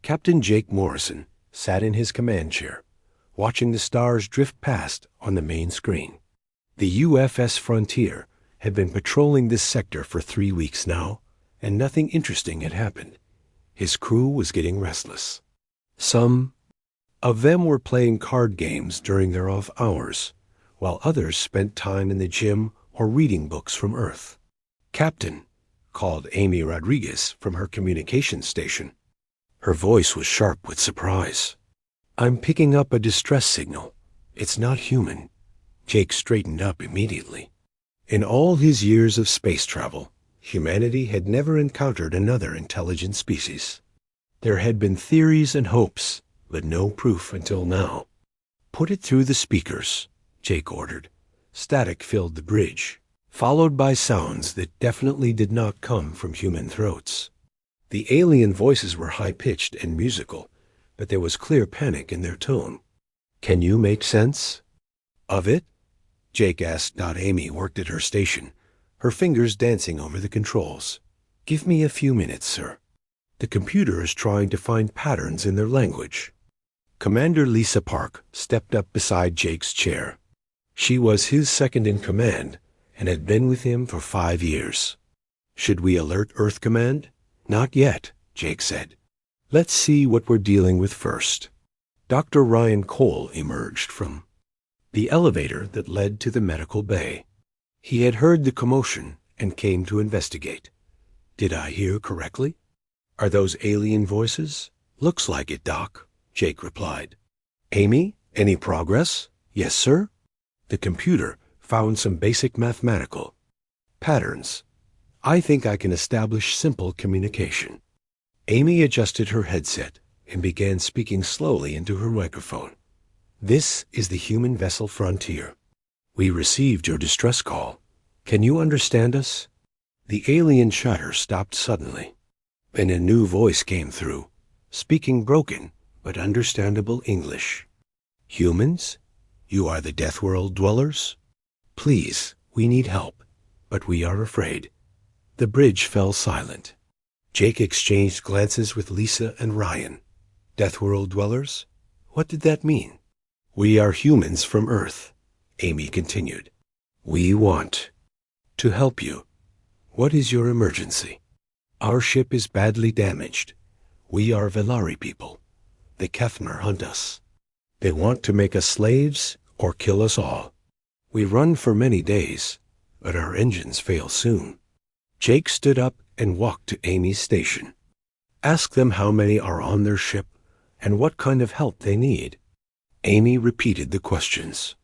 Captain Jake Morrison sat in his command chair, watching the stars drift past on the main screen. The UFS Frontier had been patrolling this sector for 3 weeks now, and nothing interesting had happened. His crew was getting restless. Some of them were playing card games during their off hours, while others spent time in the gym or reading books from Earth. "Captain," called Amy Rodriguez from her communications station. Her voice was sharp with surprise. "I'm picking up a distress signal. It's not human." Jake straightened up immediately. In all his years of space travel, humanity had never encountered another intelligent species. There had been theories and hopes, but no proof until now. "Put it through the speakers," Jake ordered. Static filled the bridge, followed by sounds that definitely did not come from human throats. The alien voices were high-pitched and musical, but there was clear panic in their tone. "Can you make sense of it?" Jake asked. Amy worked at her station, her fingers dancing over the controls. "Give me a few minutes, sir. The computer is trying to find patterns in their language." Commander Lisa Park stepped up beside Jake's chair. She was his second in command and had been with him for 5 years. "Should we alert Earth Command?" "Not yet," Jake said. "Let's see what we're dealing with first." Dr. Ryan Cole emerged from the elevator that led to the medical bay. He had heard the commotion and came to investigate. "Did I hear correctly? Are those alien voices?" "Looks like it, Doc," Jake replied. "Amy, any progress?" "Yes, sir." The computer found some basic mathematical patterns. "I think I can establish simple communication." Amy adjusted her headset and began speaking slowly into her microphone. "This is the human vessel Frontier. We received your distress call. Can you understand us?" The alien chatter stopped suddenly, and a new voice came through, speaking broken but understandable English. "Humans? You are the Deathworld dwellers? Please, we need help, but we are afraid." The bridge fell silent. Jake exchanged glances with Lisa and Ryan. "Deathworld dwellers? What did that mean?" "We are humans from Earth," Amy continued. "We want to help you. What is your emergency?" "Our ship is badly damaged. We are Velari people. The Kethmer hunt us. They want to make us slaves or kill us all. We run for many days, but our engines fail soon." Jake stood up and walked to Amy's station. "Ask them how many are on their ship and what kind of help they need." Amy repeated the questions.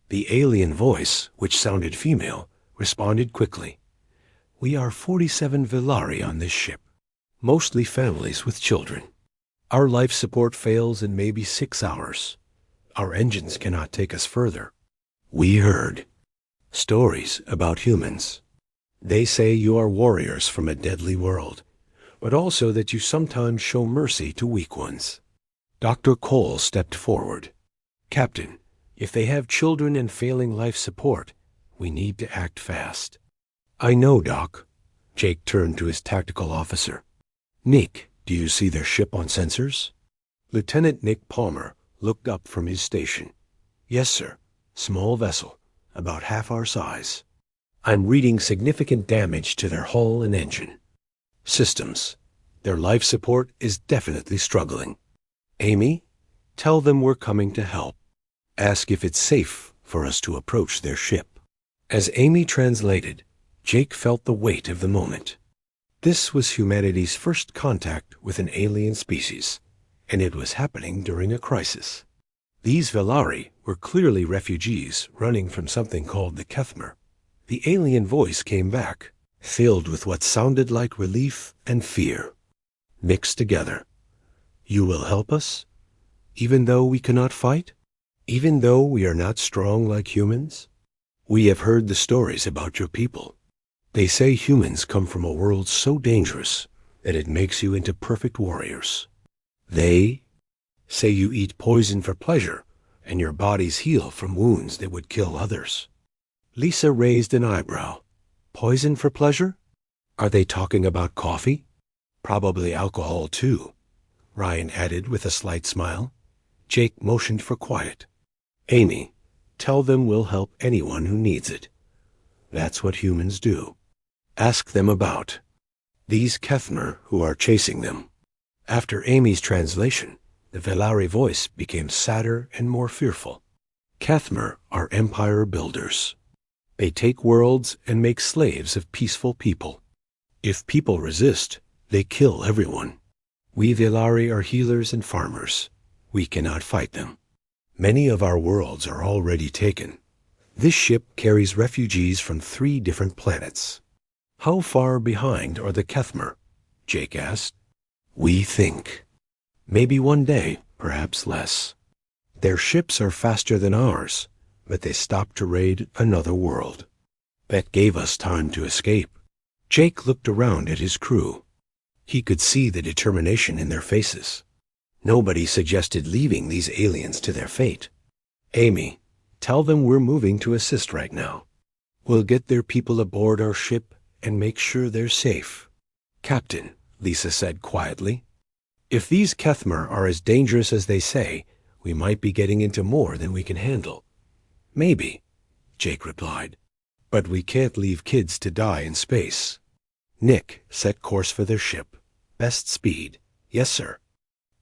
The alien voice, which sounded female, responded quickly. "We are 47 Velari on this ship, mostly families with children. Our life support fails in maybe 6 hours. Our engines cannot take us further. We heard stories about humans. They say you are warriors from a deadly world, but also that you sometimes show mercy to weak ones." Dr. Cole stepped forward. "Captain, if they have children and failing life support, we need to act fast." "I know, Doc." Jake turned to his tactical officer. "Nick, do you see their ship on sensors?" Lieutenant Nick Palmer looked up from his station. "Yes, sir. Small vessel, about half our size. I'm reading significant damage to their hull and engine systems. Their life support is definitely struggling. Amy, tell them we're coming to help. Ask if it's safe for us to approach their ship." As Amy translated, Jake felt the weight of the moment. This was humanity's first contact with an alien species, and it was happening during a crisis. These Velari were clearly refugees running from something called the Kethmer. The alien voice came back, filled with what sounded like relief and fear, mixed together. "You will help us, even though we cannot fight? Even though we are not strong like humans? We have heard the stories about your people. They say humans come from a world so dangerous that it makes you into perfect warriors. They say you eat poison for pleasure, and your bodies heal from wounds that would kill others." Lisa raised an eyebrow. "Poison for pleasure? Are they talking about coffee?" "Probably alcohol, too." Ryan added with a slight smile. Jake motioned for quiet. Amy, tell them we'll help anyone who needs it. That's what humans do. Ask them about these Kethmer who are chasing them. After Amy's translation, the Velari voice became sadder and more fearful. Kethmer are empire builders. They take worlds and make slaves of peaceful people. If people resist, they kill everyone. We Velari are healers and farmers. We cannot fight them. Many of our worlds are already taken. This ship carries refugees from 3 different planets. How far behind are the Kethmer? Jake asked. We think. Maybe one day, perhaps less. Their ships are faster than ours, but they stopped to raid another world. That gave us time to escape. Jake looked around at his crew. He could see the determination in their faces. Nobody suggested leaving these aliens to their fate. Amy, tell them we're moving to assist right now. We'll get their people aboard our ship and make sure they're safe. Captain, Lisa said quietly, if these Kethmer are as dangerous as they say, we might be getting into more than we can handle. Maybe, Jake replied. But we can't leave kids to die in space. Nick set course for their ship. Best speed. Yes, sir.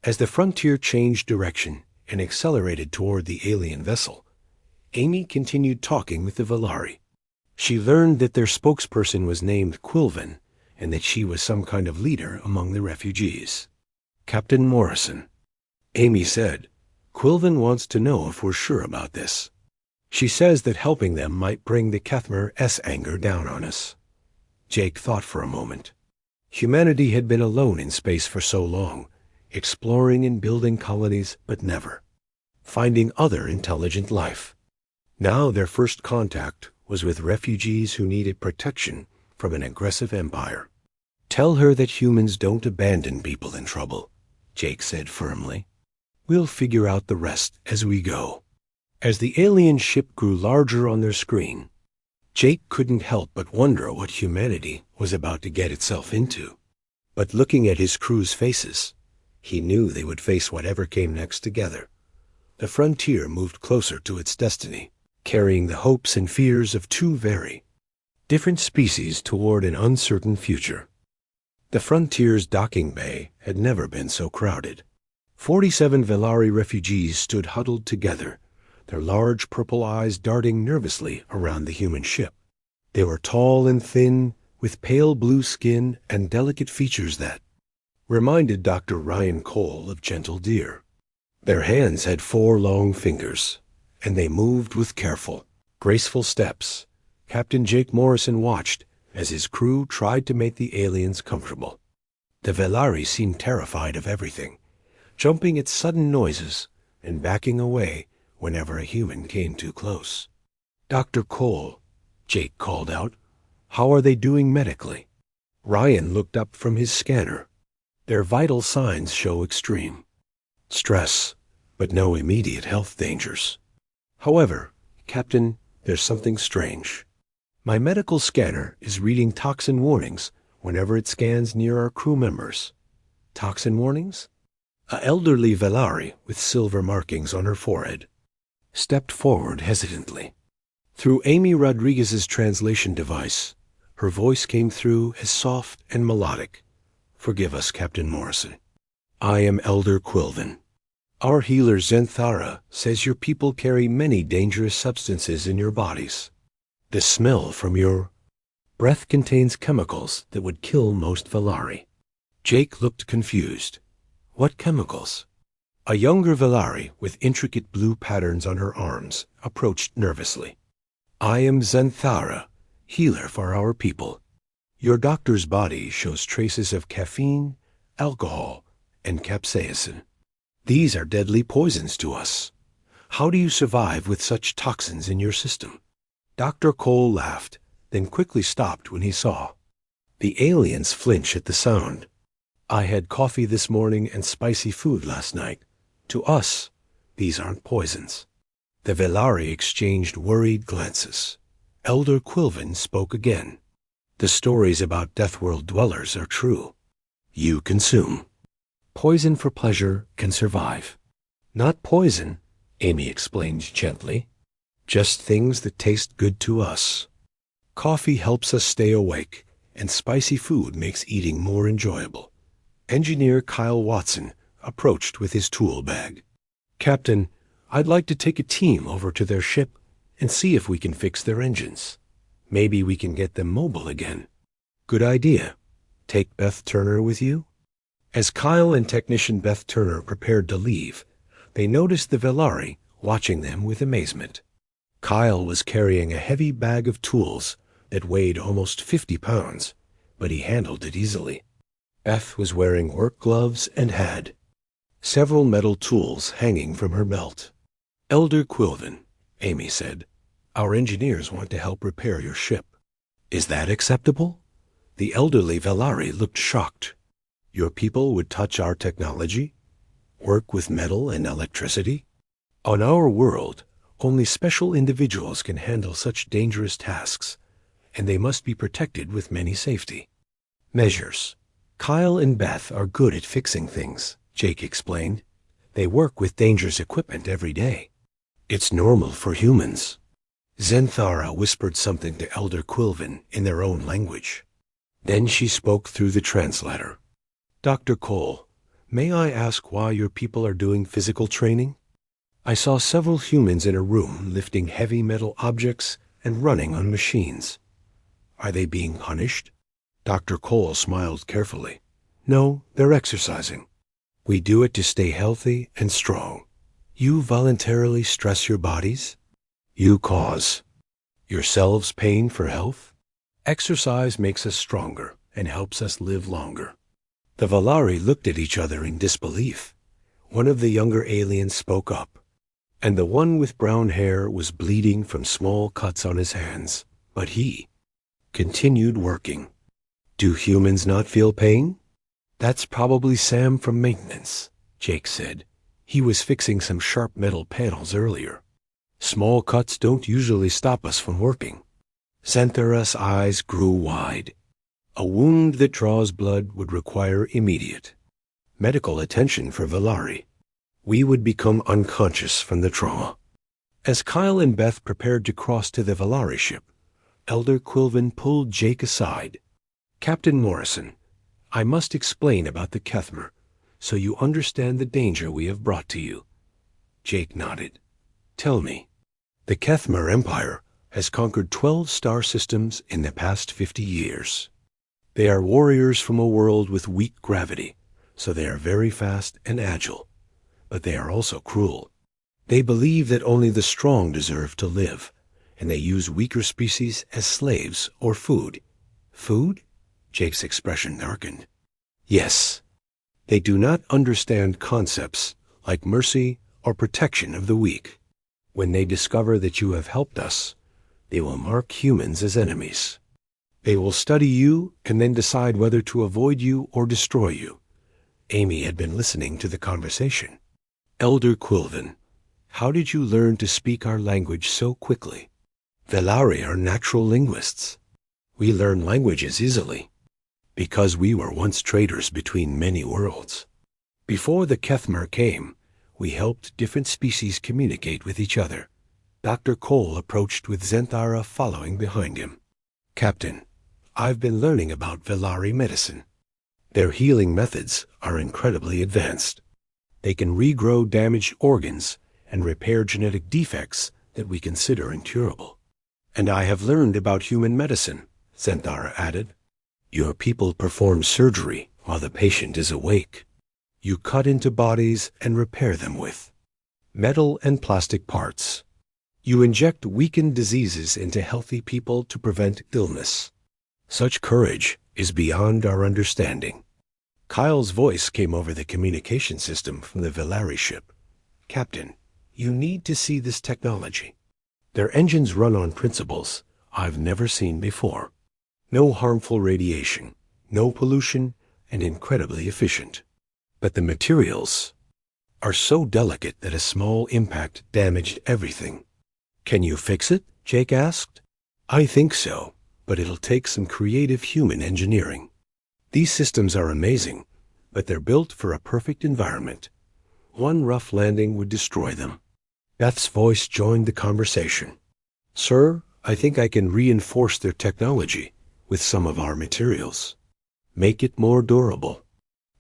As the Frontier changed direction and accelerated toward the alien vessel, Amy continued talking with the Velari. She learned that their spokesperson was named Quilven and that she was some kind of leader among the refugees. Captain Morrison. Amy said, Quilven wants to know if we're sure about this. She says that helping them might bring the Kethmer's anger down on us. Jake thought for a moment. Humanity had been alone in space for so long, exploring and building colonies, but never finding other intelligent life. Now their first contact was with refugees who needed protection from an aggressive empire. Tell her that humans don't abandon people in trouble, Jake said firmly. We'll figure out the rest as we go. As the alien ship grew larger on their screen, Jake couldn't help but wonder what humanity was about to get itself into. But looking at his crew's faces, he knew they would face whatever came next together. The Frontier moved closer to its destiny, carrying the hopes and fears of 2 very different species toward an uncertain future. The Frontier's docking bay had never been so crowded. 47 Velari refugees stood huddled together, their large purple eyes darting nervously around the human ship. They were tall and thin, with pale blue skin and delicate features that reminded Dr. Ryan Cole of gentle deer. Their hands had 4 long fingers, and they moved with careful, graceful steps. Captain Jake Morrison watched as his crew tried to make the aliens comfortable. The Velari seemed terrified of everything, jumping at sudden noises and backing away whenever a human came too close. Dr. Cole, Jake called out, how are they doing medically? Ryan looked up from his scanner. Their vital signs show extreme stress, but no immediate health dangers. However, Captain, there's something strange. My medical scanner is reading toxin warnings whenever it scans near our crew members. Toxin warnings? An elderly Velari with silver markings on her forehead stepped forward hesitantly. Through Amy Rodriguez's translation device, her voice came through as soft and melodic. Forgive us, Captain Morrison. I am Elder Quilven. Our healer Zenthara says your people carry many dangerous substances in your bodies. The smell from your breath contains chemicals that would kill most Velari. Jake looked confused. What chemicals? A younger Velari with intricate blue patterns on her arms approached nervously. I am Zenthara, healer for our people. Your doctor's body shows traces of caffeine, alcohol, and capsaicin. These are deadly poisons to us. How do you survive with such toxins in your system? Dr. Cole laughed, then quickly stopped when he saw the aliens flinch at the sound. I had coffee this morning and spicy food last night. To us, these aren't poisons. The Velari exchanged worried glances. Elder Quilven spoke again. The stories about Deathworld dwellers are true. You consume poison for pleasure can survive. Not poison, Amy explained gently. Just things that taste good to us. Coffee helps us stay awake, and spicy food makes eating more enjoyable. Engineer Kyle Watson approached with his tool bag. Captain, I'd like to take a team over to their ship and see if we can fix their engines. Maybe we can get them mobile again. Good idea. Take Beth Turner with you? As Kyle and technician Beth Turner prepared to leave, they noticed the Velari watching them with amazement. Kyle was carrying a heavy bag of tools that weighed almost 50 pounds, but he handled it easily. Beth was wearing work gloves and had several metal tools hanging from her belt. Elder Quilvin, Amy said, our engineers want to help repair your ship. Is that acceptable? The elderly Velari looked shocked. Your people would touch our technology? Work with metal and electricity? On our world, only special individuals can handle such dangerous tasks, and they must be protected with many safety measures. Kyle and Beth are good at fixing things, Jake explained. They work with dangerous equipment every day. It's normal for humans. Zenthara whispered something to Elder Quilvin in their own language. Then she spoke through the translator. Dr. Cole, may I ask why your people are doing physical training? I saw several humans in a room lifting heavy metal objects and running on machines. Are they being punished? Dr. Cole smiled carefully. No, they're exercising. We do it to stay healthy and strong. You voluntarily stress your bodies? You cause yourselves pain for health? Exercise makes us stronger and helps us live longer. The Velari looked at each other in disbelief. One of the younger aliens spoke up, and the one with brown hair was bleeding from small cuts on his hands, but he continued working. Do humans not feel pain? That's probably Sam from maintenance, Jake said. He was fixing some sharp metal panels earlier. Small cuts don't usually stop us from working. Zenthara's eyes grew wide. A wound that draws blood would require immediate medical attention for Velari. We would become unconscious from the trauma. As Kyle and Beth prepared to cross to the Velari ship, Elder Quilvin pulled Jake aside. Captain Morrison, I must explain about the Kethmer, so you understand the danger we have brought to you. Jake nodded. Tell me. The Kethmer Empire has conquered 12 star systems in the past 50 years. They are warriors from a world with weak gravity, so they are very fast and agile. But they are also cruel. They believe that only the strong deserve to live, and they use weaker species as slaves or food. Food? Jake's expression darkened. Yes. They do not understand concepts like mercy or protection of the weak. When they discover that you have helped us, they will mark humans as enemies. They will study you and then decide whether to avoid you or destroy you. Amy had been listening to the conversation. Elder Quilvin, how did you learn to speak our language so quickly? Velari are natural linguists. We learn languages easily, because we were once traders between many worlds. Before the Kethmer came, we helped different species communicate with each other. Dr. Cole approached with Zenthara following behind him. Captain, I've been learning about Velari medicine. Their healing methods are incredibly advanced. They can regrow damaged organs and repair genetic defects that we consider incurable. And I have learned about human medicine, Zenthara added. Your people perform surgery while the patient is awake. You cut into bodies and repair them with metal and plastic parts. You inject weakened diseases into healthy people to prevent illness. Such courage is beyond our understanding. Kyle's voice came over the communication system from the Velari ship. Captain, you need to see this technology. Their engines run on principles I've never seen before. No harmful radiation, no pollution, and incredibly efficient. But the materials are so delicate that a small impact damaged everything. Can you fix it? Jake asked. I think so, but it'll take some creative human engineering. These systems are amazing, but they're built for a perfect environment. One rough landing would destroy them. Beth's voice joined the conversation. Sir, I think I can reinforce their technology with some of our materials. Make it more durable,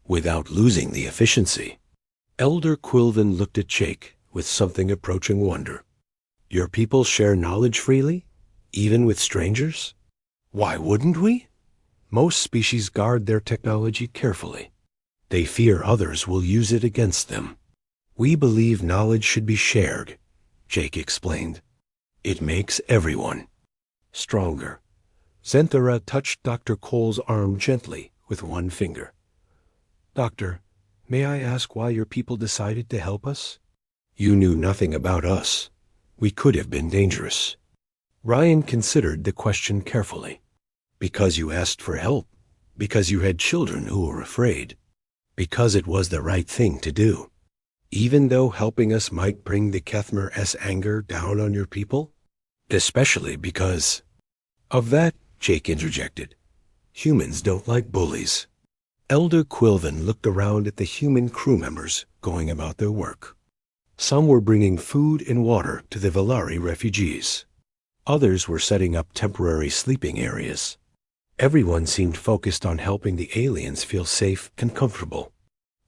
without losing the efficiency. Elder Quilvin looked at Jake with something approaching wonder. Your people share knowledge freely, even with strangers? Why wouldn't we? Most species guard their technology carefully. They fear others will use it against them. We believe knowledge should be shared, Jake explained. It makes everyone stronger. Zenthara touched Dr. Cole's arm gently with one finger. Doctor, may I ask why your people decided to help us? You knew nothing about us. We could have been dangerous. Ryan considered the question carefully. Because you asked for help. Because you had children who were afraid. Because it was the right thing to do. Even though helping us might bring the Kethmer's anger down on your people? Especially because of that, Jake interjected. Humans don't like bullies. Elder Quilvin looked around at the human crew members going about their work. Some were bringing food and water to the Velari refugees. Others were setting up temporary sleeping areas. Everyone seemed focused on helping the aliens feel safe and comfortable.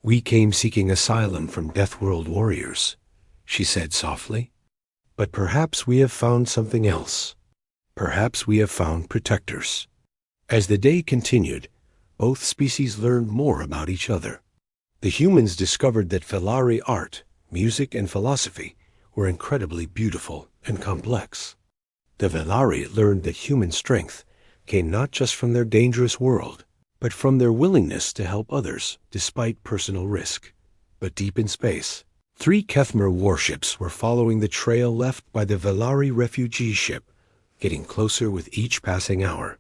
We came seeking asylum from Deathworld warriors, she said softly. But perhaps we have found something else. Perhaps we have found protectors. As the day continued, both species learned more about each other. The humans discovered that Velari art, music, and philosophy were incredibly beautiful and complex. The Velari learned that human strength came not just from their dangerous world, but from their willingness to help others despite personal risk. But deep in space, 3 Kethmer warships were following the trail left by the Velari refugee ship, getting closer with each passing hour.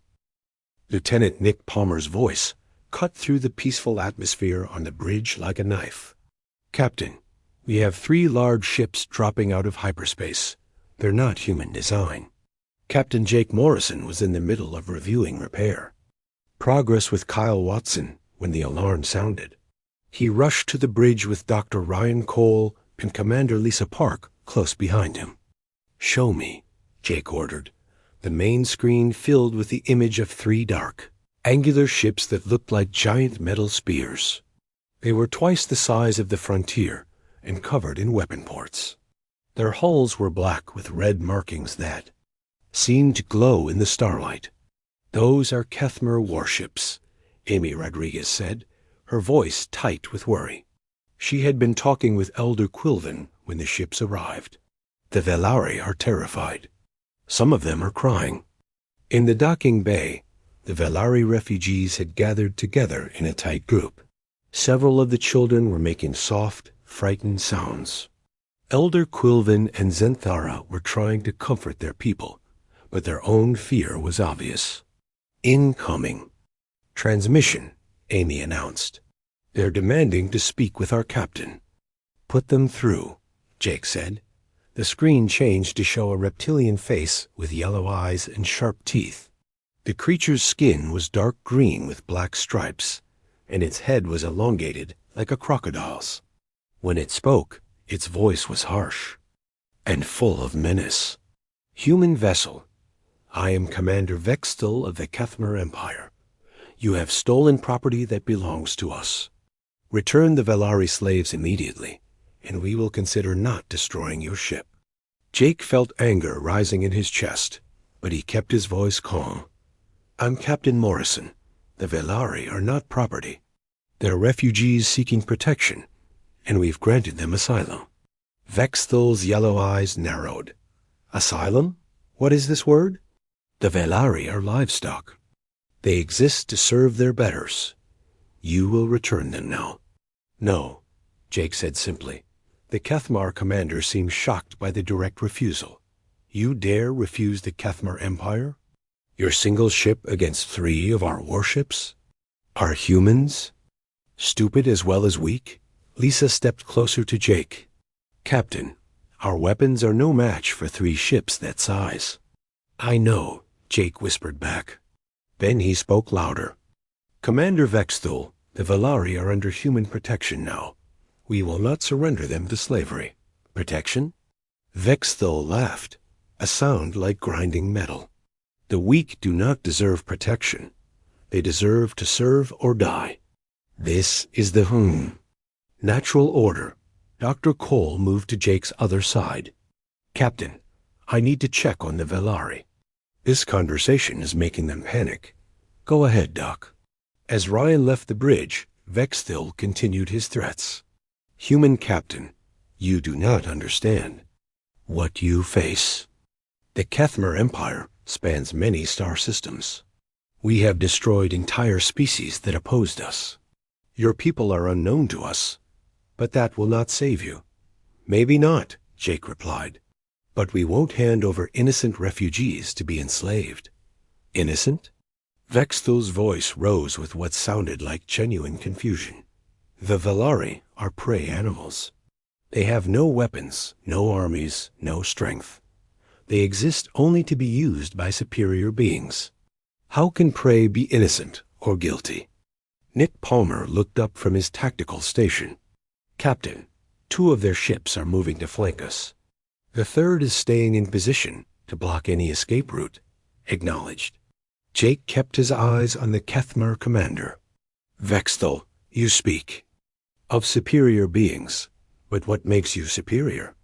Lieutenant Nick Palmer's voice cut through the peaceful atmosphere on the bridge like a knife. Captain, we have 3 large ships dropping out of hyperspace. They're not human design. Captain Jake Morrison was in the middle of reviewing repair progress with Kyle Watson when the alarm sounded. He rushed to the bridge with Dr. Ryan Cole and Commander Lisa Park close behind him. Show me, Jake ordered. The main screen filled with the image of 3 dark, angular ships that looked like giant metal spears. They were twice the size of the Frontier and covered in weapon ports. Their hulls were black with red markings that seemed to glow in the starlight. Those are Kethmer warships, Amy Rodriguez said, her voice tight with worry. She had been talking with Elder Quilvin when the ships arrived. The Velari are terrified. Some of them are crying. In the docking bay, the Velari refugees had gathered together in a tight group. Several of the children were making soft, frightened sounds. Elder Quilvin and Zenthara were trying to comfort their people, but their own fear was obvious. Incoming. Transmission, Amy announced. They're demanding to speak with our captain. Put them through, Jake said. The screen changed to show a reptilian face with yellow eyes and sharp teeth. The creature's skin was dark green with black stripes, and its head was elongated like a crocodile's. When it spoke, its voice was harsh and full of menace. Human vessel, I am Commander Vextel of the Kethmer Empire. You have stolen property that belongs to us. Return the Velari slaves immediately, and we will consider not destroying your ship. Jake felt anger rising in his chest, but he kept his voice calm. I'm Captain Morrison. The Velari are not property. They're refugees seeking protection, and we've granted them asylum. Vextel's yellow eyes narrowed. Asylum? What is this word? The Velari are livestock. They exist to serve their betters. You will return them now. No, Jake said simply. The Kethmar commander seemed shocked by the direct refusal. You dare refuse the Kethmar Empire? Your single ship against 3 of our warships? Are humans stupid as well as weak? Lisa stepped closer to Jake. Captain, our weapons are no match for 3 ships that size. I know, Jake whispered back. Then he spoke louder. Commander Vextel, The Valari are under human protection now. We will not surrender them to slavery. Protection? Vexthul laughed, a sound like grinding metal. The weak do not deserve protection. They deserve to serve or die. This is the natural order. Dr. Cole moved to Jake's other side. Captain, I need to check on the Valari. This conversation is making them panic. Go ahead, Doc. As Ryan left the bridge, Vexthil continued his threats. Human Captain, you do not understand what you face. The Kethmer Empire spans many star systems. We have destroyed entire species that opposed us. Your people are unknown to us, but that will not save you. Maybe not, Jake replied. But we won't hand over innocent refugees to be enslaved. Innocent? Vexthul's voice rose with what sounded like genuine confusion. The Valari are prey animals. They have no weapons, no armies, no strength. They exist only to be used by superior beings. How can prey be innocent or guilty? Nick Palmer looked up from his tactical station. Captain, 2 of their ships are moving to flank us. The 3rd is staying in position to block any escape route. Acknowledged. Jake kept his eyes on the Kethmer commander. Vexthul, you speak of superior beings, but what makes you superior?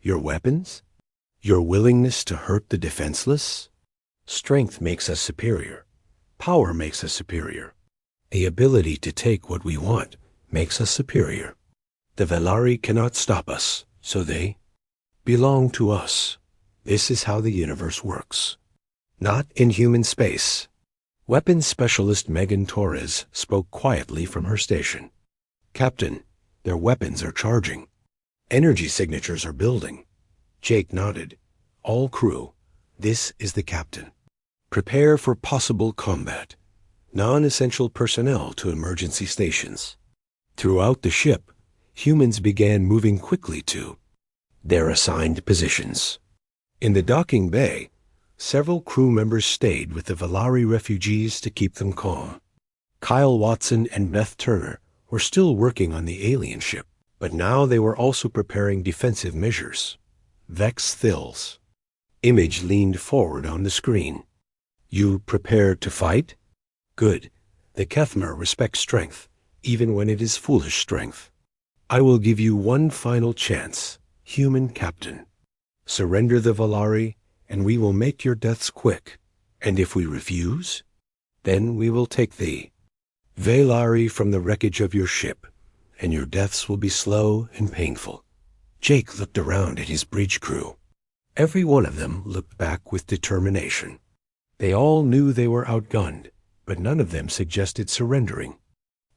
Your weapons? Your willingness to hurt the defenseless? Strength makes us superior. Power makes us superior. The ability to take what we want makes us superior. The Valari cannot stop us, so they belong to us. This is how the universe works. Not in human space. Weapons specialist Megan Torres spoke quietly from her station. Captain, their weapons are charging. Energy signatures are building. Jake nodded. All crew, this is the captain. Prepare for possible combat. Non-essential personnel to emergency stations. Throughout the ship, humans began moving quickly to their assigned positions. In the docking bay, several crew members stayed with the Valari refugees to keep them calm. Kyle Watson and Beth Turner were still working on the alien ship, but now they were also preparing defensive measures. Vexthil's image leaned forward on the screen. You prepared to fight? Good. The Kethmer respect strength, even when it is foolish strength. I will give you one final chance, human captain. Surrender the Valari, and we will make your deaths quick. And if we refuse, then we will take the Valari from the wreckage of your ship, and your deaths will be slow and painful. Jake looked around at his bridge crew. Every one of them looked back with determination. They all knew they were outgunned, but none of them suggested surrendering.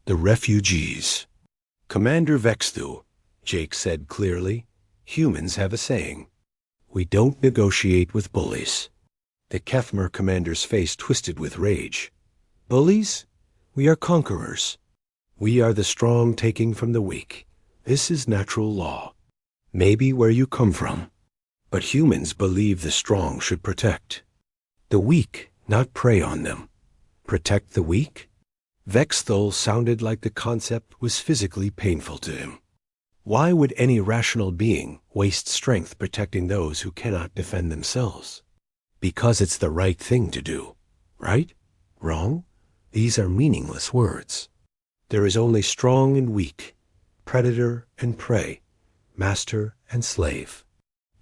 The refugees. Commander Vexthul, Jake said clearly, humans have a saying. We don't negotiate with bullies. The Kethmer commander's face twisted with rage. Bullies? We are conquerors. We are the strong taking from the weak. This is natural law. Maybe where you come from. But humans believe the strong should protect the weak, not prey on them. Protect the weak? Vexthul sounded like the concept was physically painful to him. Why would any rational being waste strength protecting those who cannot defend themselves? Because it's the right thing to do. Right? Wrong? These are meaningless words. There is only strong and weak, predator and prey, master and slave.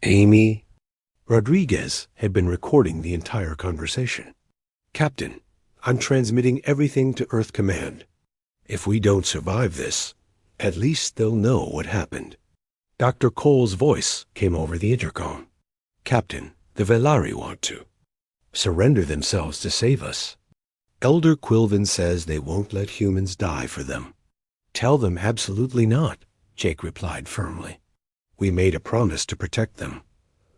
Amy Rodriguez had been recording the entire conversation. Captain, I'm transmitting everything to Earth Command. If we don't survive this, at least they'll know what happened. Dr. Cole's voice came over the intercom. Captain, the Valari want to surrender themselves to save us. Elder Quilvin says they won't let humans die for them. Tell them absolutely not, Jake replied firmly. We made a promise to protect them.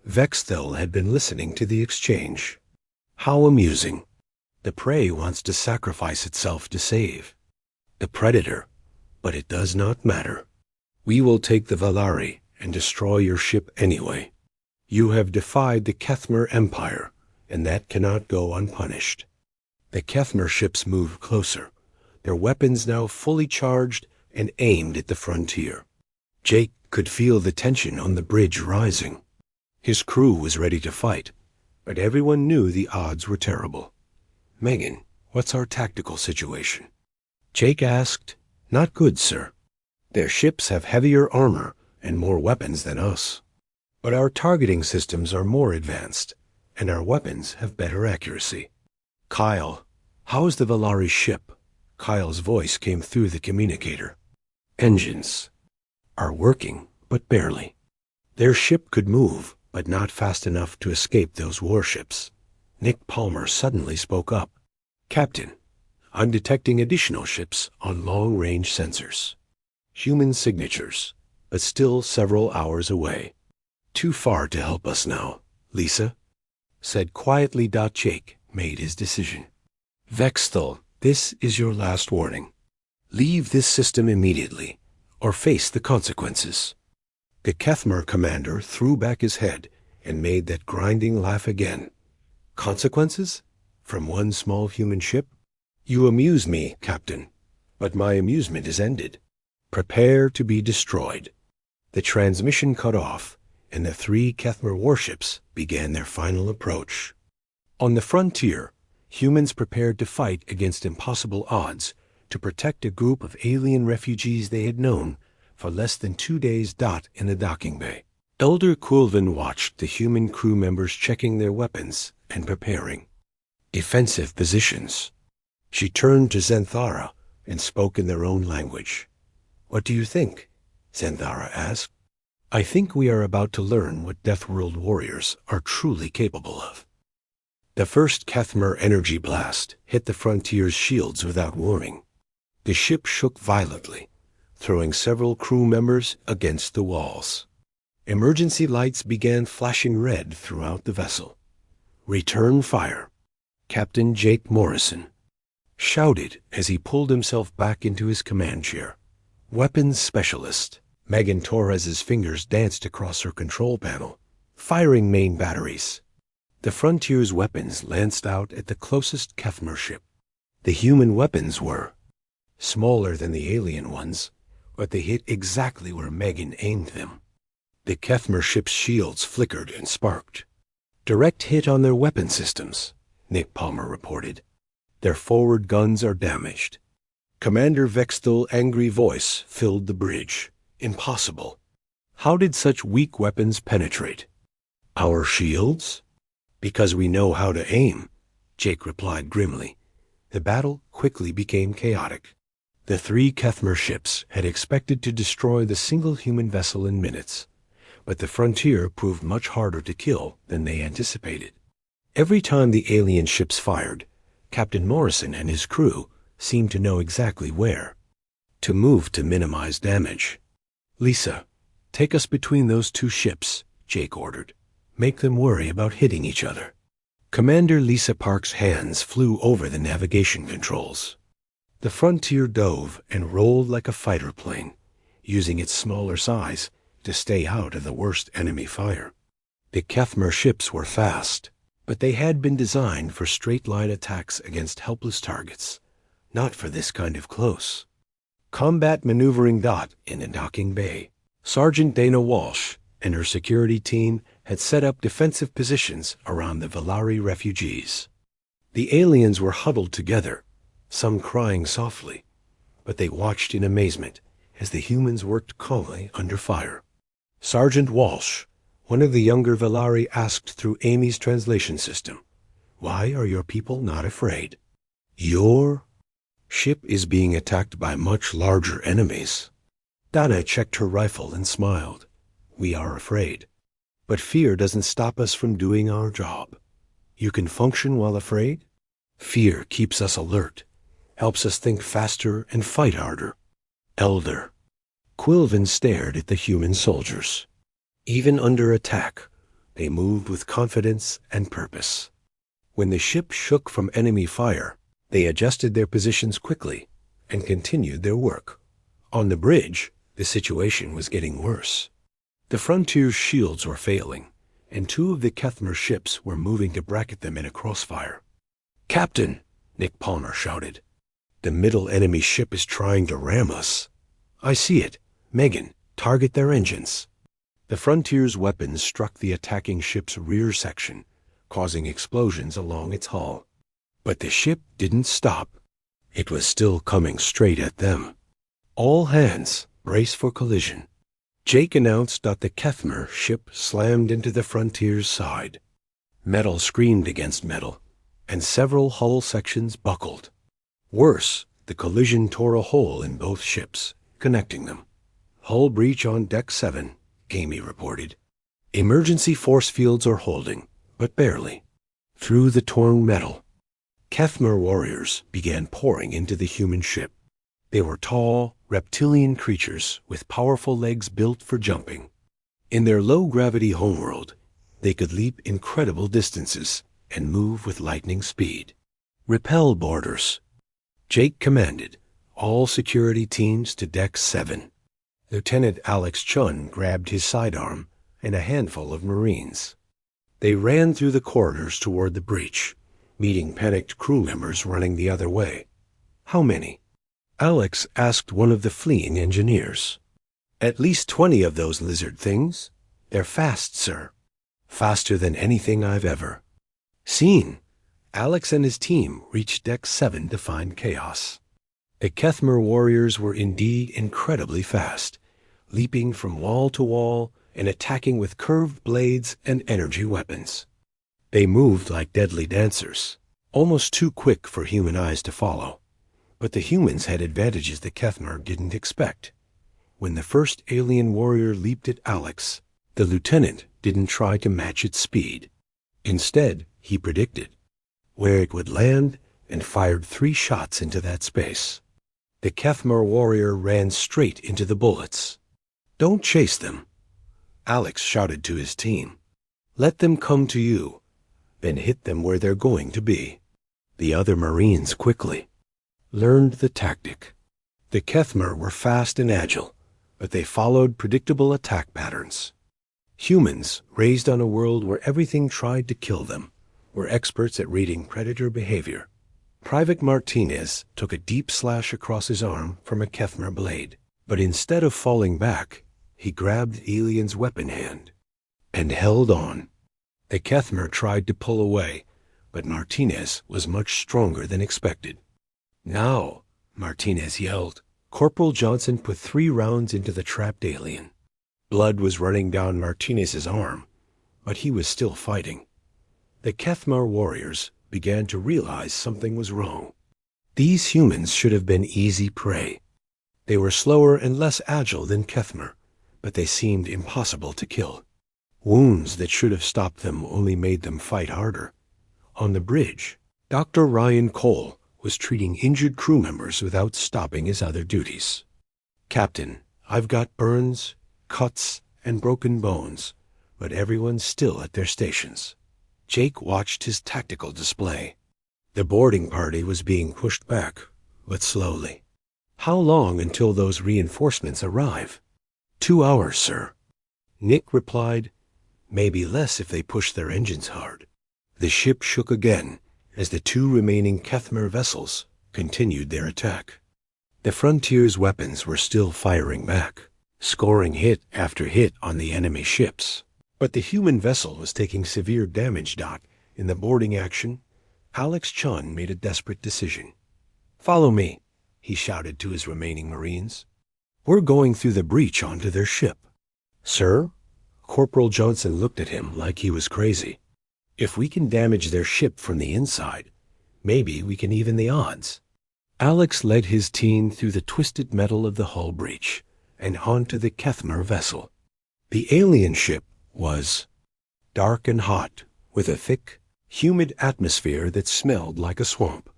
Vexthul had been listening to the exchange. How amusing. The prey wants to sacrifice itself to save the predator, but it does not matter. We will take the Valari and destroy your ship anyway. You have defied the Kethmer Empire, and that cannot go unpunished. The Kethmer ships moved closer, their weapons now fully charged and aimed at the frontier. Jake could feel the tension on the bridge rising. His crew was ready to fight, but everyone knew the odds were terrible. "Megan, what's our tactical situation?" Jake asked. "Not good, sir. Their ships have heavier armor and more weapons than us. But our targeting systems are more advanced, and our weapons have better accuracy." "Kyle, how is the Valari ship?" Kyle's voice came through the communicator. "Engines are working, but barely. Their ship could move, but not fast enough to escape those warships." Nick Palmer suddenly spoke up. "Captain, I'm detecting additional ships on long-range sensors. Human signatures, but still several hours away. Too far to help us now, Lisa," said quietly. Jake made his decision. "Vexthal, this is your last warning. Leave this system immediately, or face the consequences." The Kethmer commander threw back his head and made that grinding laugh again. "Consequences? From one small human ship? You amuse me, Captain, but my amusement is ended. Prepare to be destroyed." The transmission cut off, and the 3 Kethmer warships began their final approach. On the frontier, humans prepared to fight against impossible odds to protect a group of alien refugees they had known for less than 2 days. In the docking bay, Elder Quilvin watched the human crew members checking their weapons and preparing defensive positions. She turned to Zenthara and spoke in their own language. "What do you think?" Zenthara asked. "I think we are about to learn what Deathworld warriors are truly capable of." The first Kethmer energy blast hit the frontier's shields without warning. The ship shook violently, throwing several crew members against the walls. Emergency lights began flashing red throughout the vessel. "Return fire," Captain Jake Morrison shouted as he pulled himself back into his command chair. "Weapons specialist." Megan Torres's fingers danced across her control panel, firing main batteries. The Frontier's weapons lanced out at the closest Kethmer ship. The human weapons were smaller than the alien ones, but they hit exactly where Megan aimed them. The Kethmer ship's shields flickered and sparked. "Direct hit on their weapon systems," Nick Palmer reported. "Their forward guns are damaged." Commander Vexthal's angry voice filled the bridge. "Impossible. How did such weak weapons penetrate?" "Our shields?" "Because we know how to aim," Jake replied grimly. The battle quickly became chaotic. The 3 Kethmer ships had expected to destroy the single human vessel in minutes, but the Frontier proved much harder to kill than they anticipated. Every time the alien ships fired, Captain Morrison and his crew seemed to know exactly where to move to minimize damage. "Lisa, take us between those 2 ships," Jake ordered. "Make them worry about hitting each other." Commander Lisa Park's hands flew over the navigation controls. The Frontier dove and rolled like a fighter plane, using its smaller size to stay out of the worst enemy fire. The Kethmer ships were fast, but they had been designed for straight-line attacks against helpless targets, not for this kind of close combat maneuvering. In the docking bay, Sergeant Dana Walsh and her security team had set up defensive positions around the Valari refugees. The aliens were huddled together, some crying softly, but they watched in amazement as the humans worked calmly under fire. Sergeant Walsh, one of the younger Valari, asked through Amy's translation system, "Why are your people not afraid?" "Your ship is being attacked by much larger enemies." Dana checked her rifle and smiled. "We are afraid. But fear doesn't stop us from doing our job. You can function while afraid? Fear keeps us alert, helps us think faster and fight harder." "Elder." Quilvin stared at the human soldiers. Even under attack, they moved with confidence and purpose. When the ship shook from enemy fire, they adjusted their positions quickly and continued their work. On the bridge, the situation was getting worse. The Frontier's shields were failing, and 2 of the Kethmer ships were moving to bracket them in a crossfire. "Captain!" Nick Palmer shouted. The middle enemy ship is trying to ram us. I see it. Megan, target their engines. The Frontier's weapons struck the attacking ship's rear section, causing explosions along its hull. But the ship didn't stop. It was still coming straight at them. All hands, brace for collision. Jake announced that the Kethmer ship slammed into the Frontier's side. Metal screamed against metal, and several hull sections buckled. Worse, the collision tore a hole in both ships, connecting them. Hull breach on Deck 7, Gamey reported. Emergency force fields are holding, but barely. Through the torn metal, Kethmer warriors began pouring into the human ship. They were tall, reptilian creatures with powerful legs built for jumping. In their low-gravity homeworld, they could leap incredible distances and move with lightning speed. Repel boarders. Jake commanded all security teams to Deck 7. Lieutenant Alex Chun grabbed his sidearm and a handful of Marines. They ran through the corridors toward the breach, meeting panicked crew members running the other way. How many? Alex asked one of the fleeing engineers. At least 20 of those lizard things. They're fast, sir. Faster than anything I've ever seen. Alex and his team reached Deck 7 to find chaos. The Kethmer warriors were indeed incredibly fast, leaping from wall to wall and attacking with curved blades and energy weapons. They moved like deadly dancers, almost too quick for human eyes to follow. But the humans had advantages the Kethmer didn't expect. When the first alien warrior leaped at Alex, the lieutenant didn't try to match its speed. Instead, he predicted where it would land and fired 3 shots into that space. The Kethmer warrior ran straight into the bullets. Don't chase them, Alex shouted to his team. Let them come to you, then hit them where they're going to be. The other Marines quickly learned the tactic. The Kethmer were fast and agile, but they followed predictable attack patterns. Humans, raised on a world where everything tried to kill them, were experts at reading predator behavior. Private Martinez took a deep slash across his arm from a Kethmer blade, but instead of falling back, he grabbed the alien's weapon hand and held on. The Kethmer tried to pull away, but Martinez was much stronger than expected. Now, Martinez yelled. Corporal Johnson put 3 rounds into the trapped alien. Blood was running down Martinez's arm, but he was still fighting. The Kethmer warriors began to realize something was wrong. These humans should have been easy prey. They were slower and less agile than Kethmer, but they seemed impossible to kill. Wounds that should have stopped them only made them fight harder. On the bridge, Dr. Ryan Cole was treating injured crew members without stopping his other duties. Captain, I've got burns, cuts, and broken bones, but everyone's still at their stations. Jake watched his tactical display. The boarding party was being pushed back, but slowly. How long until those reinforcements arrive? 2 hours, sir. Nick replied, maybe less if they push their engines hard. The ship shook again as the 2 remaining Kethmer vessels continued their attack. The Frontier's weapons were still firing back, scoring hit after hit on the enemy ships. But the human vessel was taking severe damage. In the boarding action, Alex Chun made a desperate decision. Follow me, he shouted to his remaining Marines. We're going through the breach onto their ship. Sir? Corporal Johnson looked at him like he was crazy. If we can damage their ship from the inside, maybe we can even the odds. Alex led his team through the twisted metal of the hull breach and onto the Kethmer vessel. The alien ship was dark and hot, with a thick, humid atmosphere that smelled like a swamp.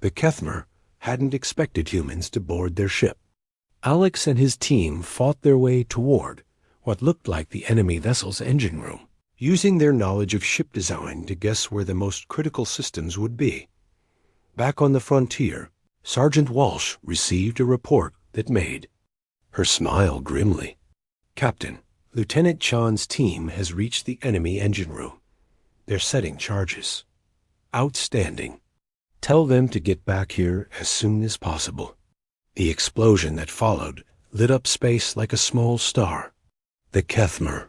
The Kethmer hadn't expected humans to board their ship. Alex and his team fought their way toward what looked like the enemy vessel's engine room, using their knowledge of ship design to guess where the most critical systems would be. Back on the Frontier, Sergeant Walsh received a report that made her smile grimly. Captain, Lieutenant Chan's team has reached the enemy engine room. They're setting charges. Outstanding. Tell them to get back here as soon as possible. The explosion that followed lit up space like a small star. The Kethmer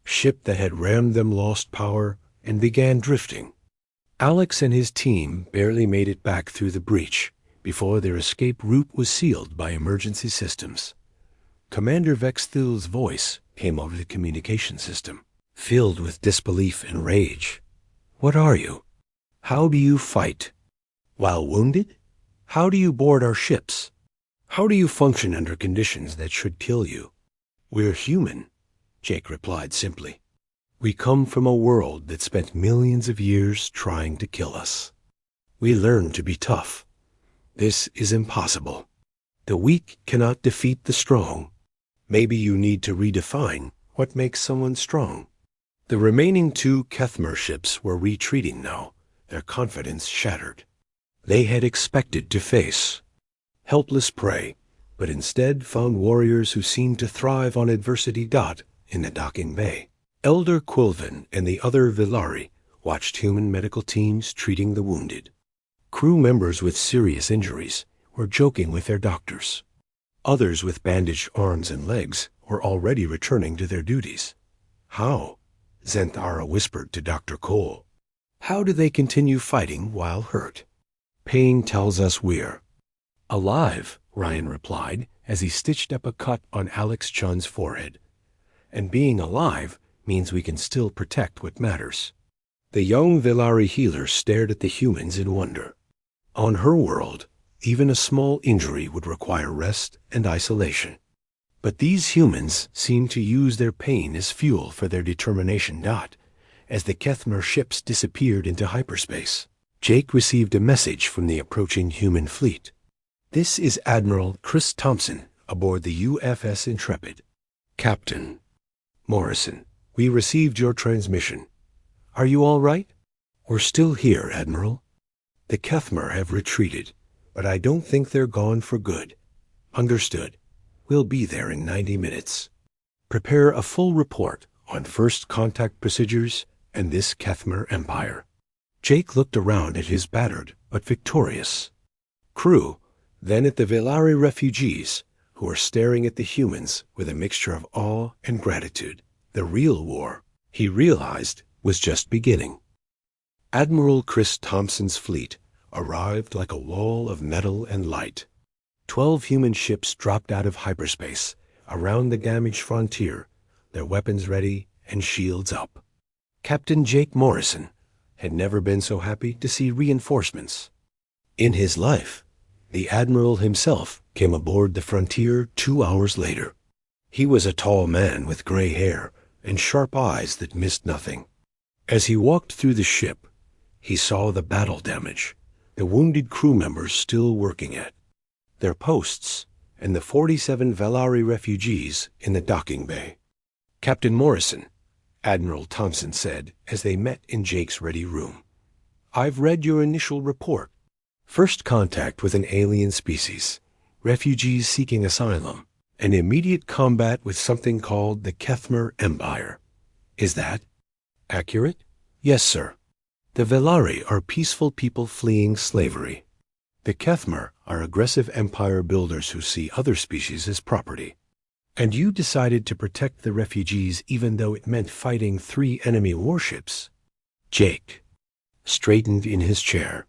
ship that had rammed them lost power and began drifting. Alex and his team barely made it back through the breach before their escape route was sealed by emergency systems. Commander Vexthil's voice came over the communication system, filled with disbelief and rage. What are you? How do you fight? While wounded? How do you board our ships? How do you function under conditions that should kill you? We're human, Jake replied simply. We come from a world that spent millions of years trying to kill us. We learned to be tough. This is impossible. The weak cannot defeat the strong. Maybe you need to redefine what makes someone strong. The remaining 2 Kethmer ships were retreating now, their confidence shattered. They had expected to face helpless prey, but instead found warriors who seemed to thrive on adversity. In the docking bay, Elder Quilvin and the other Villari watched human medical teams treating the wounded. Crew members with serious injuries were joking with their doctors. Others with bandaged arms and legs were already returning to their duties. How? Zenthara whispered to Dr. Cole. How do they continue fighting while hurt? Pain tells us we're alive, Ryan replied as he stitched up a cut on Alex Chun's forehead. And being alive means we can still protect what matters. The young Villari healer stared at the humans in wonder. On her world, even a small injury would require rest and isolation. But these humans seemed to use their pain as fuel for their determination. As the Kethmer ships disappeared into hyperspace, Jake received a message from the approaching human fleet. This is Admiral Chris Thompson aboard the UFS Intrepid. Captain Morrison, we received your transmission. Are you all right? We're still here, Admiral. The Kethmer have retreated, but I don't think they're gone for good. Understood. We'll be there in 90 minutes. Prepare a full report on first contact procedures and this Kethmer Empire. Jake looked around at his battered but victorious crew, then at the Villari refugees who were staring at the humans with a mixture of awe and gratitude. The real war, he realized, was just beginning. Admiral Chris Thompson's fleet arrived like a wall of metal and light. 12 human ships dropped out of hyperspace around the damaged frontier, their weapons ready and shields up. Captain Jake Morrison had never been so happy to see reinforcements. In his life, the Admiral himself came aboard the Frontier 2 hours later. He was a tall man with gray hair and sharp eyes that missed nothing. As he walked through the ship, he saw the battle damage, the wounded crew members still working at their posts, and the 47 Villari refugees in the docking bay. Captain Morrison, Admiral Thompson said as they met in Jake's ready room. I've read your initial report. First contact with an alien species, refugees seeking asylum, and immediate combat with something called the Kethmer Empire. Is that accurate? Yes, sir. The Villari are peaceful people fleeing slavery. The Kethmer are aggressive empire builders who see other species as property. And you decided to protect the refugees even though it meant fighting 3 enemy warships. Jake straightened in his chair.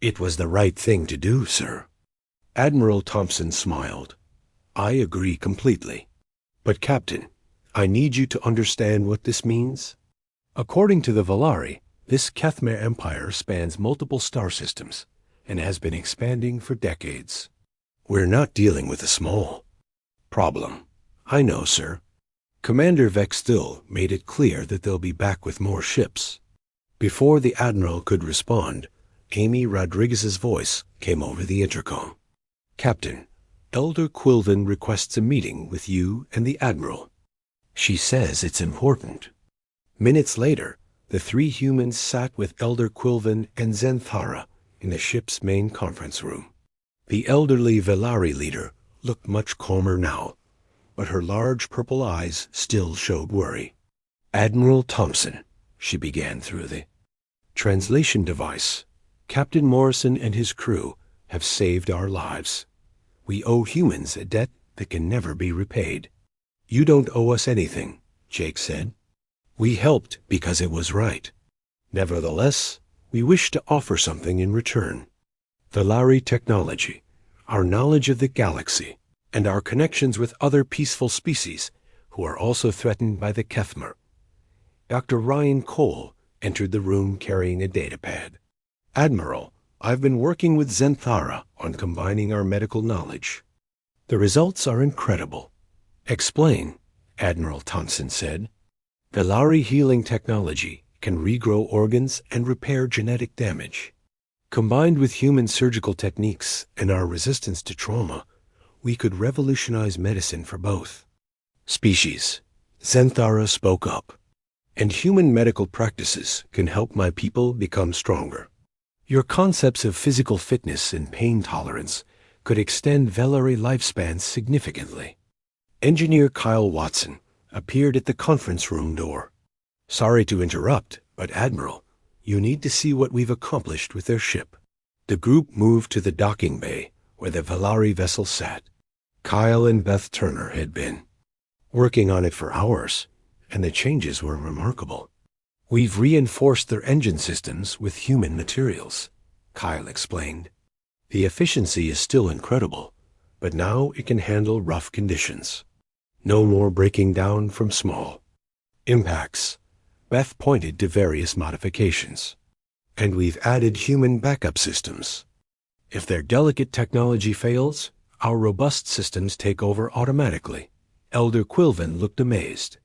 It was the right thing to do, sir. Admiral Thompson smiled. I agree completely. But Captain, I need you to understand what this means. According to the Villari, this Kethmer Empire spans multiple star systems and has been expanding for decades. We're not dealing with a small problem. I know, sir. Commander Vexthil made it clear that they'll be back with more ships. Before the Admiral could respond, Amy Rodriguez's voice came over the intercom. Captain, Elder Quilvin requests a meeting with you and the Admiral. She says it's important. Minutes later, the 3 humans sat with Elder Quilvin and Zenthara in the ship's main conference room. The elderly Villari leader looked much calmer now, but her large purple eyes still showed worry. Admiral Thompson, she began through the translation device. Captain Morrison and his crew have saved our lives. We owe humans a debt that can never be repaid. You don't owe us anything, Jake said. We helped because it was right. Nevertheless, we wish to offer something in return. Velari technology, our knowledge of the galaxy, and our connections with other peaceful species who are also threatened by the Kethmer. Dr. Ryan Cole entered the room carrying a datapad. Admiral, I've been working with Zenthara on combining our medical knowledge. The results are incredible. Explain, Admiral Thompson said. Velari healing technology can regrow organs and repair genetic damage. Combined with human surgical techniques and our resistance to trauma, we could revolutionize medicine for both species. Zenthara spoke up. And human medical practices can help my people become stronger. Your concepts of physical fitness and pain tolerance could extend Velari lifespans significantly. Engineer Kyle Watson appeared at the conference room door. Sorry to interrupt, but Admiral, you need to see what we've accomplished with their ship. The group moved to the docking bay where the Velari vessel sat. Kyle and Beth Turner had been working on it for hours, and the changes were remarkable. We've reinforced their engine systems with human materials, Kyle explained. The efficiency is still incredible, but now it can handle rough conditions. No more breaking down from small impacts. Beth pointed to various modifications. And we've added human backup systems. If their delicate technology fails, our robust systems take over automatically. Elder Quilvin looked amazed.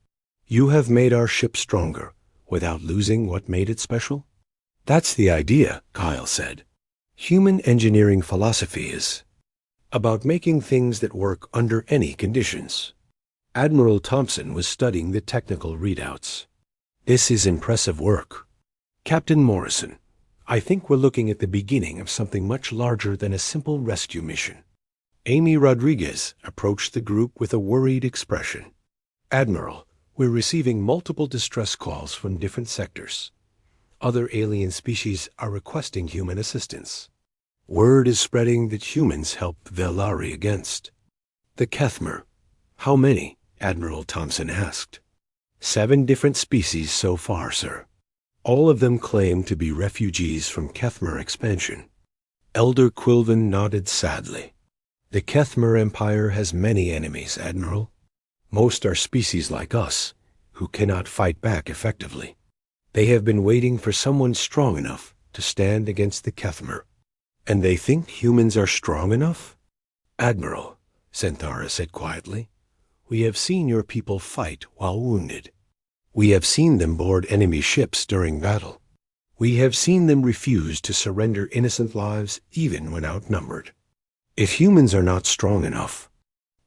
You have made our ship stronger without losing what made it special? That's the idea, Kyle said. Human engineering philosophy is about making things that work under any conditions. Admiral Thompson was studying the technical readouts. This is impressive work. Captain Morrison, I think we're looking at the beginning of something much larger than a simple rescue mission. Amy Rodriguez approached the group with a worried expression. Admiral, we're receiving multiple distress calls from different sectors. Other alien species are requesting human assistance. Word is spreading that humans helped Velari against the Kethmer. How many? Admiral Thompson asked. 7 different species so far, sir. All of them claim to be refugees from Kethmer expansion. Elder Quilvin nodded sadly. The Kethmer Empire has many enemies, Admiral. Most are species like us, who cannot fight back effectively. They have been waiting for someone strong enough to stand against the Kethmer. And they think humans are strong enough? Admiral, Zenthara said quietly, we have seen your people fight while wounded. We have seen them board enemy ships during battle. We have seen them refuse to surrender innocent lives even when outnumbered. If humans are not strong enough,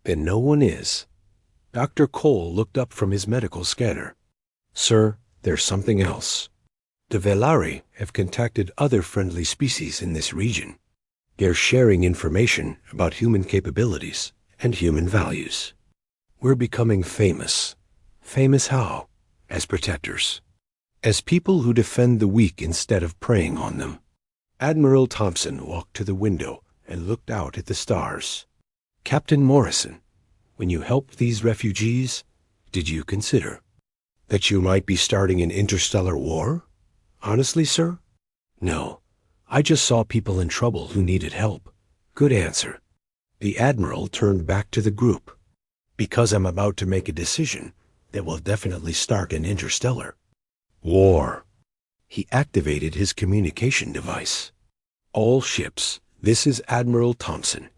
then no one is. Dr. Cole looked up from his medical scanner. Sir, there's something else. The Velari have contacted other friendly species in this region. They're sharing information about human capabilities and human values. We're becoming famous. Famous how? As protectors. As people who defend the weak instead of preying on them. Admiral Thompson walked to the window and looked out at the stars. Captain Morrison, when you helped these refugees, did you consider that you might be starting an interstellar war? Honestly, sir? No. I just saw people in trouble who needed help. Good answer. The Admiral turned back to the group. Because I'm about to make a decision that will definitely start an interstellar war. He activated his communication device. All ships, this is Admiral Thompson.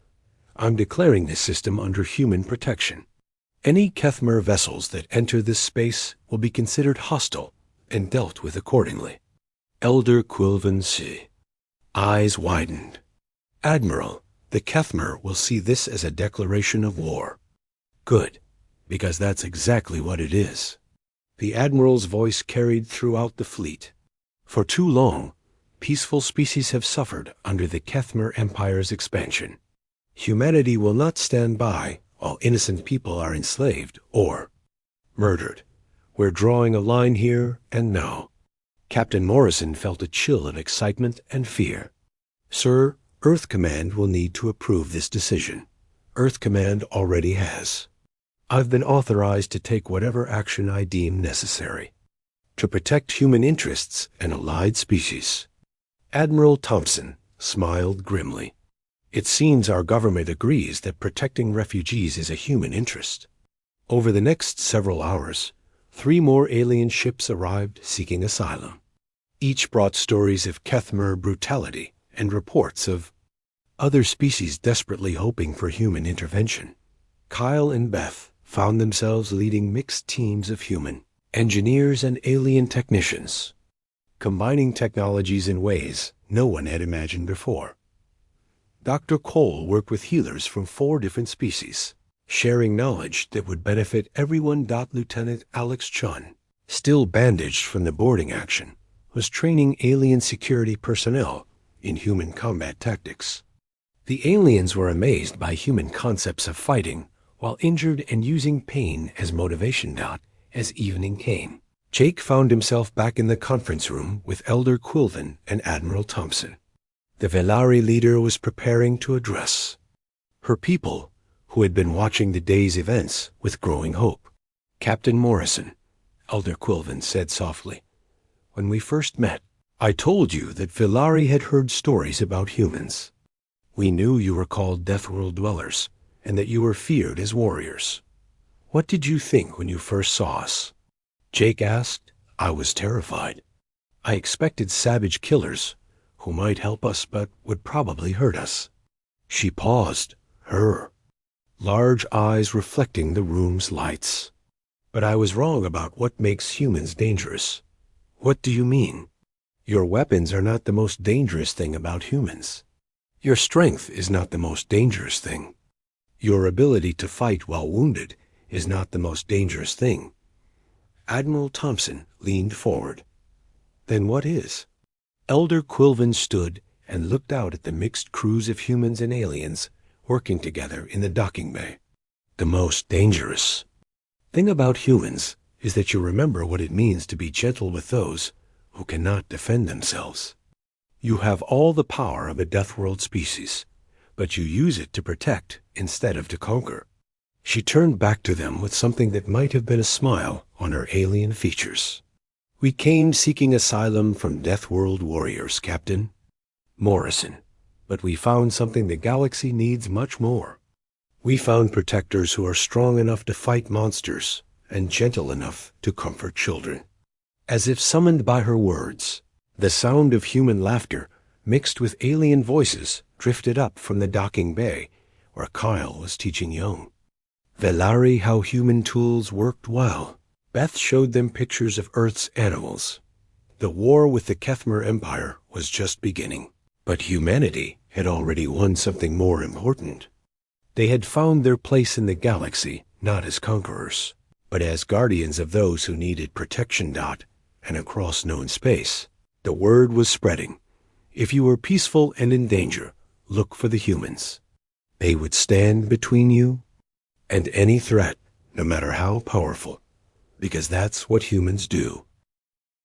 I'm declaring this system under human protection. Any Kethmer vessels that enter this space will be considered hostile and dealt with accordingly. Elder Quilvin C. Eyes widened. Admiral, the Kethmer will see this as a declaration of war. Good, because that's exactly what it is. The Admiral's voice carried throughout the fleet. For too long, peaceful species have suffered under the Kethmer Empire's expansion. Humanity will not stand by while innocent people are enslaved or murdered. We're drawing a line here and now. Captain Morrison felt a chill of excitement and fear. Sir, Earth Command will need to approve this decision. Earth Command already has. I've been authorized to take whatever action I deem necessary to protect human interests and allied species. Admiral Thompson smiled grimly. It seems our government agrees that protecting refugees is a human interest. Over the next several hours, 3 more alien ships arrived seeking asylum. Each brought stories of Kethmer brutality and reports of other species desperately hoping for human intervention. Kyle and Beth found themselves leading mixed teams of human engineers and alien technicians, combining technologies in ways no one had imagined before. Dr. Cole worked with healers from 4 different species, sharing knowledge that would benefit everyone. Lieutenant Alex Chun, still bandaged from the boarding action, was training alien security personnel in human combat tactics. The aliens were amazed by human concepts of fighting while injured and using pain as motivation. As evening came, Jake found himself back in the conference room with Elder Quilvin and Admiral Thompson. The Velari leader was preparing to address her people, who had been watching the day's events with growing hope. Captain Morrison, Elder Quilvin said softly, when we first met, I told you that Velari had heard stories about humans. We knew you were called Deathworld dwellers, and that you were feared as warriors. What did you think when you first saw us? Jake asked. I was terrified. I expected savage killers who might help us but would probably hurt us. She paused, her large eyes reflecting the room's lights. But I was wrong about what makes humans dangerous. What do you mean? Your weapons are not the most dangerous thing about humans. Your strength is not the most dangerous thing. Your ability to fight while wounded is not the most dangerous thing. Admiral Thompson leaned forward. Then what is? Elder Quilvin stood and looked out at the mixed crews of humans and aliens working together in the docking bay. The most dangerous thing about humans is that you remember what it means to be gentle with those who cannot defend themselves. You have all the power of a Deathworld species, but you use it to protect instead of to conquer. She turned back to them with something that might have been a smile on her alien features. We came seeking asylum from Deathworld warriors, Captain Morrison, but we found something the galaxy needs much more. We found protectors who are strong enough to fight monsters and gentle enough to comfort children. As if summoned by her words, the sound of human laughter mixed with alien voices drifted up from the docking bay where Kyle was teaching Young Velari how human tools worked well. Beth showed them pictures of Earth's animals. The war with the Kethmer Empire was just beginning, but humanity had already won something more important. They had found their place in the galaxy not as conquerors, but as guardians of those who needed protection. And across known space, the word was spreading. If you were peaceful and in danger, look for the humans. They would stand between you and any threat, no matter how powerful, because that's what humans do.